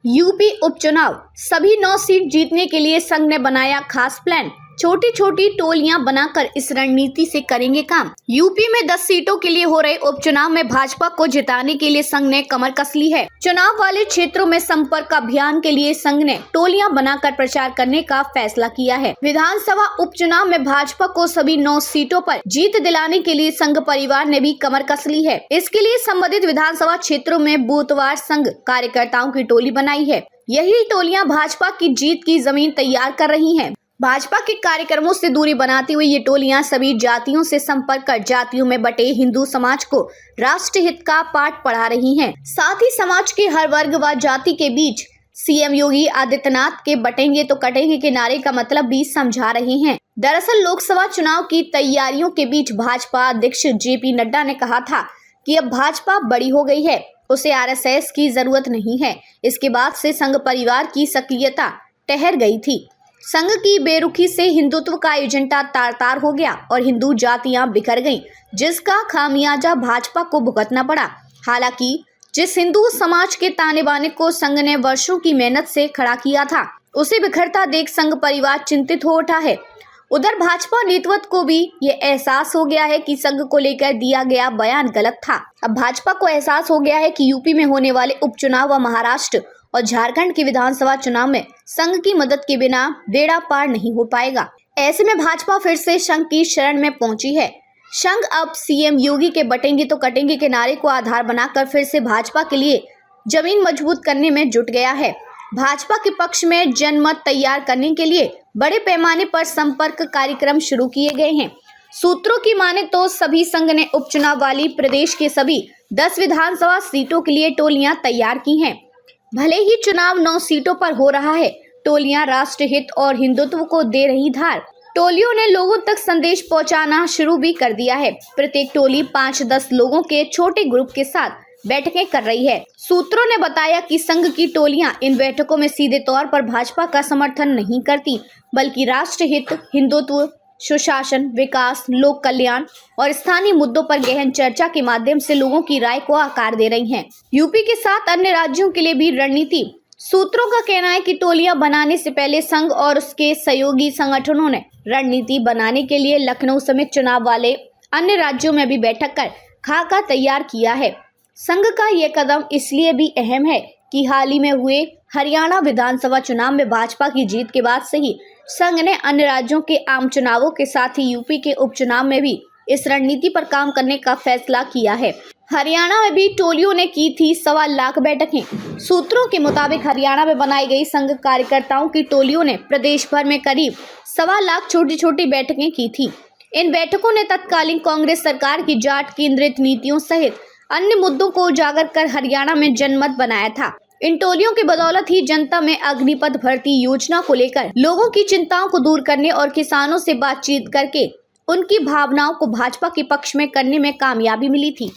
UP उपचुनाव, सभी 9 seat जीतने के लिए संघ ने बनाया खास प्लान। छोटी छोटी टोलियां बनाकर इस रणनीति से करेंगे काम। यूपी में 10 सीटों के लिए हो रहे उपचुनाव में भाजपा को जिताने के लिए संघ ने कमर कस ली है। चुनाव वाले क्षेत्रों में संपर्क अभियान के लिए संघ ने टोलियां बनाकर प्रचार करने का फैसला किया है। विधानसभा उपचुनाव में भाजपा को सभी 9 सीटों पर जीत दिलाने के लिए संघ परिवार ने भी कमर कस ली है। इसके लिए संबंधित विधानसभा क्षेत्रों में बूथवार संघ कार्यकर्ताओं की टोली बनाई है। यही टोलियां भाजपा की जीत की जमीन तैयार कर रही हैं। भाजपा के कार्यक्रमों से दूरी बनाती हुई ये टोलियां सभी जातियों से संपर्क कर जातियों में बटे हिंदू समाज को राष्ट्र हित का पाठ पढ़ा रही हैं। साथ ही समाज के हर वर्ग व जाति के बीच सीएम योगी आदित्यनाथ के बटेंगे तो कटेंगे के नारे का मतलब भी समझा रहे हैं। दरअसल लोकसभा चुनाव की तैयारियों के बीच भाजपा अध्यक्ष जेपी नड्डा ने कहा था कि अब भाजपा बड़ी हो गई है, उसे आरएसएस की जरूरत नहीं है। इसके बाद से संघ परिवार की सक्रियता ठहर गई थी। संघ की बेरुखी से हिंदुत्व का एजेंडा तार तार हो गया और हिंदू जातियां बिखर गईं, जिसका खामियाजा भाजपा को भुगतना पड़ा। हालांकि जिस हिंदू समाज के ताने बाने को संघ ने वर्षों की मेहनत से खड़ा किया था, उसे बिखरता देख संघ परिवार चिंतित हो उठा है। उधर भाजपा नेतृत्व को भी ये एहसास हो गया है कि संघ को लेकर दिया गया बयान गलत था। अब भाजपा को एहसास हो गया है कि यूपी में होने वाले उपचुनाव व महाराष्ट्र और झारखंड के विधानसभा चुनाव में संघ की मदद के बिना बेड़ा पार नहीं हो पाएगा। ऐसे में भाजपा फिर से संघ की शरण में पहुंची है। संघ अब सीएम योगी के बटेंगे तो कटेंगे के नारे को आधार बनाकर फिर से भाजपा के लिए जमीन मजबूत करने में जुट गया है। भाजपा के पक्ष में जनमत तैयार करने के लिए बड़े पैमाने पर संपर्क कार्यक्रम शुरू किए गए हैं। सूत्रों की माने तो सभी संघ ने उपचुनाव वाली प्रदेश के सभी 10 विधानसभा सीटों के लिए टोलियां तैयार की हैं। भले ही चुनाव 9 सीटों पर हो रहा है, टोलियां राष्ट्र हित और हिंदुत्व को दे रही धार। टोलियों ने लोगों तक संदेश पहुंचाना शुरू भी कर दिया है। प्रत्येक टोली 5-10 लोगों के छोटे ग्रुप के साथ बैठकें कर रही है। सूत्रों ने बताया कि संघ की टोलियां इन बैठकों में सीधे तौर पर भाजपा का समर्थन नहीं करती, बल्कि राष्ट्र हित, हिंदुत्व, सुशासन, विकास, लोक कल्याण और स्थानीय मुद्दों पर गहन चर्चा के माध्यम से लोगों की राय को आकार दे रही हैं। यूपी के साथ अन्य राज्यों के लिए भी रणनीति। सूत्रों का कहना है कि टोलियां बनाने से पहले संघ और उसके सहयोगी संगठनों ने रणनीति बनाने के लिए लखनऊ समेत चुनाव वाले अन्य राज्यों में भी बैठक कर खाका तैयार किया है। संघ का यह कदम इसलिए भी अहम है कि हाल ही में हुए हरियाणा विधानसभा चुनाव में भाजपा की जीत के बाद से ही संघ ने अन्य राज्यों के आम चुनावों के साथ ही यूपी के उपचुनाव में भी इस रणनीति पर काम करने का फैसला किया है। हरियाणा में भी टोलियों ने की थी 1.25 लाख बैठकें। सूत्रों के मुताबिक हरियाणा में बनाई गई संघ कार्यकर्ताओं की टोलियों ने प्रदेश भर में करीब 1.25 लाख छोटी छोटी बैठकें की थी। इन बैठकों ने तत्कालीन कांग्रेस सरकार की जाट केंद्रित नीतियों सहित अन्य मुद्दों को उजागर कर हरियाणा में जनमत बनाया था। इन टोलियों की बदौलत ही जनता में अग्निपथ भर्ती योजना को लेकर लोगों की चिंताओं को दूर करने और किसानों से बातचीत करके उनकी भावनाओं को भाजपा के पक्ष में करने में कामयाबी मिली थी।